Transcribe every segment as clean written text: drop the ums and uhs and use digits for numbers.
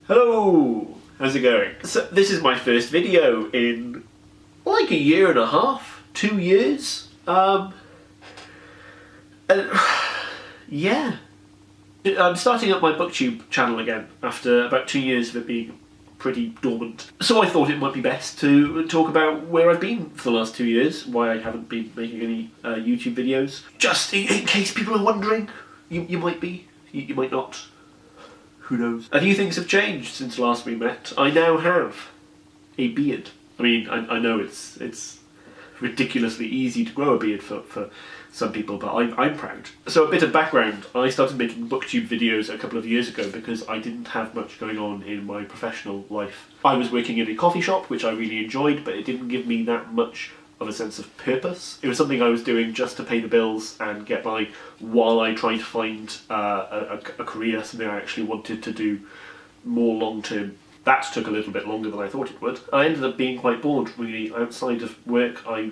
Hello! How's it going? So this is my first video in like a year and a half, 2 years. Yeah. I'm starting up my Booktube channel again after about 2 years of it being pretty dormant. So I thought it might be best to talk about where I've been for the last 2 years, why I haven't been making any YouTube videos. Just in case people are wondering, you might be, you might not. Who knows? A few things have changed since last we met. I now have a beard. I mean, I know it's ridiculously easy to grow a beard for some people, but I'm proud. So a bit of background. I started making Booktube videos a couple of years ago because I didn't have much going on in my professional life. I was working in a coffee shop, which I really enjoyed, but it didn't give me that much of a sense of purpose. It was something I was doing just to pay the bills and get by while I tried to find a career, something I actually wanted to do more long term. That took a little bit longer than I thought it would. I ended up being quite bored, really. Outside of work, I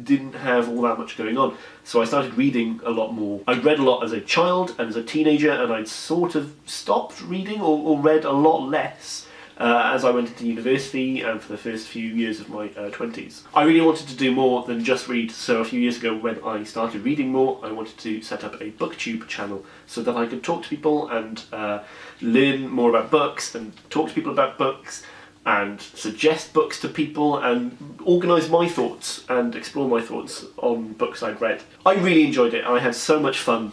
didn't have all that much going on. So I started reading a lot more. I read a lot as a child and as a teenager, and I'd sort of stopped reading or read a lot less as I went into university and for the first few years of my 20s. I really wanted to do more than just read, so a few years ago when I started reading more, I wanted to set up a Booktube channel so that I could talk to people and learn more about books and talk to people about books and suggest books to people and organise my thoughts and explore my thoughts on books I'd read. I really enjoyed it. I had so much fun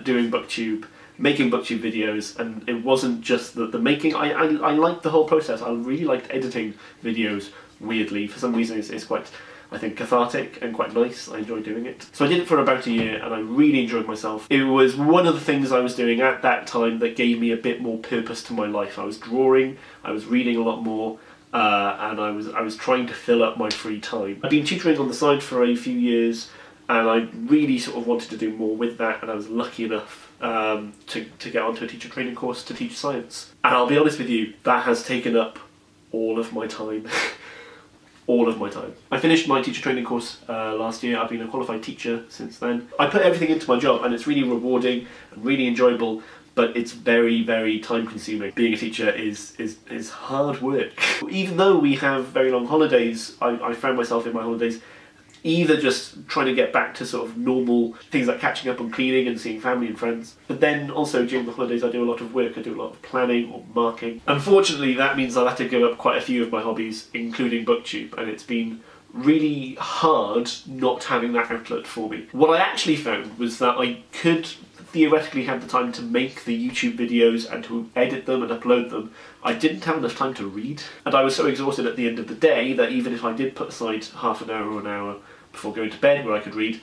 doing Booktube, making Booktube videos, and it wasn't just the making. I liked the whole process. I really liked editing videos, weirdly. For some reason it's quite, I think, cathartic and quite nice. I enjoy doing it. So I did it for about a year and I really enjoyed myself. It was one of the things I was doing at that time that gave me a bit more purpose to my life. I was drawing, I was reading a lot more, and I was trying to fill up my free time. I'd been tutoring on the side for a few years and I really sort of wanted to do more with that, and I was lucky enough to get onto a teacher training course to teach science. And I'll be honest with you, that has taken up all of my time. All of my time. I finished my teacher training course last year. I've been a qualified teacher since then. I put everything into my job and it's really rewarding and really enjoyable, but it's very, very time consuming. Being a teacher is hard work. Even though we have very long holidays, I found myself in my holidays either just trying to get back to sort of normal things like catching up on cleaning and seeing family and friends, but then also during the holidays I do a lot of work. I do a lot of planning or marking. Unfortunately, that means I've had to give up quite a few of my hobbies, including Booktube, and it's been really hard not having that outlet for me. What I actually found was that I could theoretically have the time to make the YouTube videos and to edit them and upload them. I didn't have enough time to read, and I was so exhausted at the end of the day that even if I did put aside half an hour or an hour before going to bed where I could read,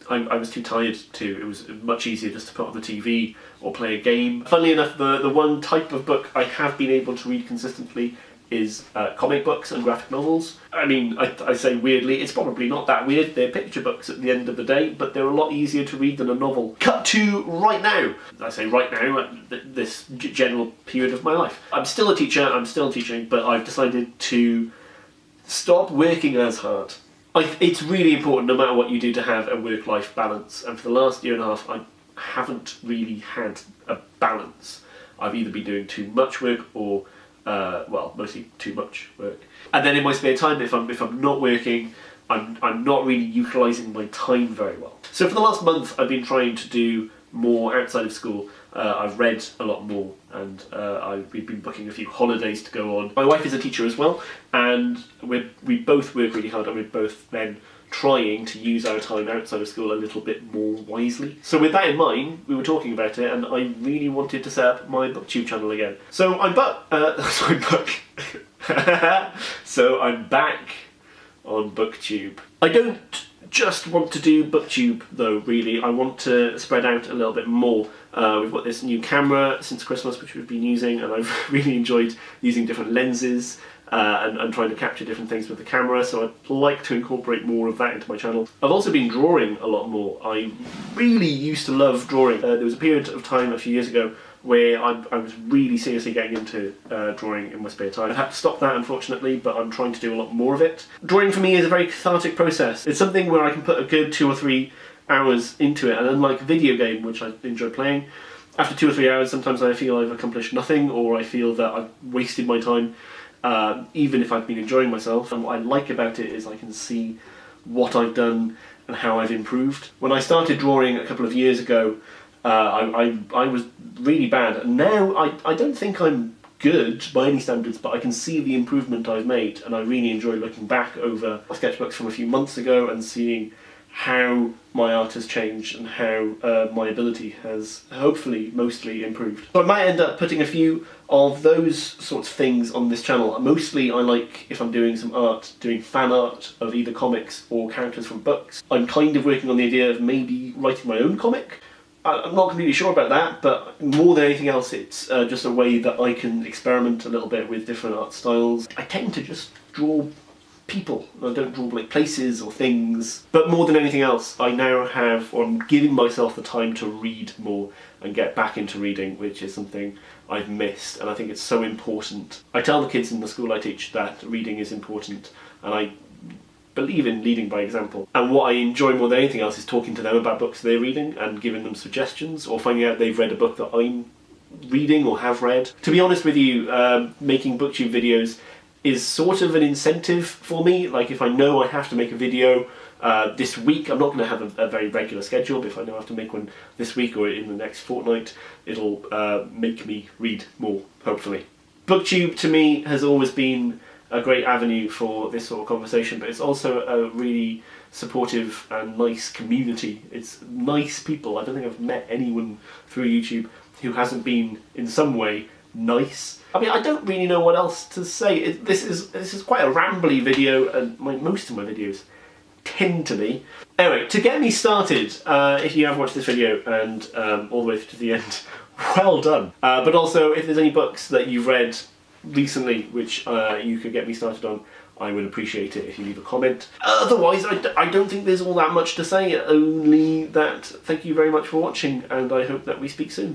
I was too tired to. It was much easier just to put on the TV or play a game. Funnily enough, the one type of book I have been able to read consistently is comic books and graphic novels. I mean, I say weirdly, it's probably not that weird. They're picture books at the end of the day, but they're a lot easier to read than a novel. Cut to right now. I say right now, at this general period of my life. I'm still a teacher, I'm still teaching, but I've decided to stop working as hard. It's really important, no matter what you do, to have a work-life balance, and for the last year and a half I haven't really had a balance. I've either been doing too much work or well, mostly too much work. And then in my spare time, if I'm not working, I'm not really utilising my time very well. So for the last month, I've been trying to do more outside of school. I've read a lot more, and we've been booking a few holidays to go on. My wife is a teacher as well, and we both work really hard, and we're both then trying to use our time outside of school a little bit more wisely. So with that in mind, we were talking about it, and I really wanted to set up my Booktube channel again. So I'm So I'm back on Booktube. I don't just want to do Booktube though, really. I want to spread out a little bit more. We've got this new camera since Christmas which we've been using, and I've really enjoyed using different lenses and trying to capture different things with the camera, so I'd like to incorporate more of that into my channel. I've also been drawing a lot more. I really used to love drawing. There was a period of time a few years ago where I was really seriously getting into drawing in my spare time. I've had to stop that, unfortunately, but I'm trying to do a lot more of it. Drawing for me is a very cathartic process. It's something where I can put a good 2 or 3 hours into it, and unlike a video game, which I enjoy playing, After 2 or 3 hours, sometimes I feel I've accomplished nothing, or I feel that I've wasted my time, even if I've been enjoying myself. And what I like about it is I can see what I've done and how I've improved. When I started drawing a couple of years ago, I was really bad, and now I don't think I'm good by any standards, but I can see the improvement I've made, and I really enjoy looking back over sketchbooks from a few months ago and seeing how my art has changed and how my ability has hopefully mostly improved. So I might end up putting a few of those sorts of things on this channel. Mostly I like, if I'm doing some art, doing fan art of either comics or characters from books. I'm kind of working on the idea of maybe writing my own comic. I'm not completely sure about that, but more than anything else, it's just a way that I can experiment a little bit with different art styles. I tend to just draw people. I don't draw like places or things. But more than anything else, I now have, or I'm giving myself the time to read more and get back into reading, which is something I've missed, and I think it's so important. I tell the kids in the school I teach that reading is important, and I believe in leading by example. And what I enjoy more than anything else is talking to them about books they're reading and giving them suggestions, or finding out they've read a book that I'm reading or have read. To be honest with you, making Booktube videos is sort of an incentive for me. Like, if I know I have to make a video this week, I'm not going to have a very regular schedule, but if I know I have to make one this week or in the next fortnight, it'll make me read more, hopefully. Booktube to me has always been a great avenue for this sort of conversation, but it's also a really supportive and nice community. It's nice people. I don't think I've met anyone through YouTube who hasn't been in some way nice. I mean, I don't really know what else to say. This is quite a rambly video, and most of my videos tend to be. Anyway, to get me started, if you have watched this video and all the way to the end, well done. But also, if there's any books that you've read recently which you could get me started on, I would appreciate it if you leave a comment. Otherwise, I don't think there's all that much to say, only that thank you very much for watching, and I hope that we speak soon.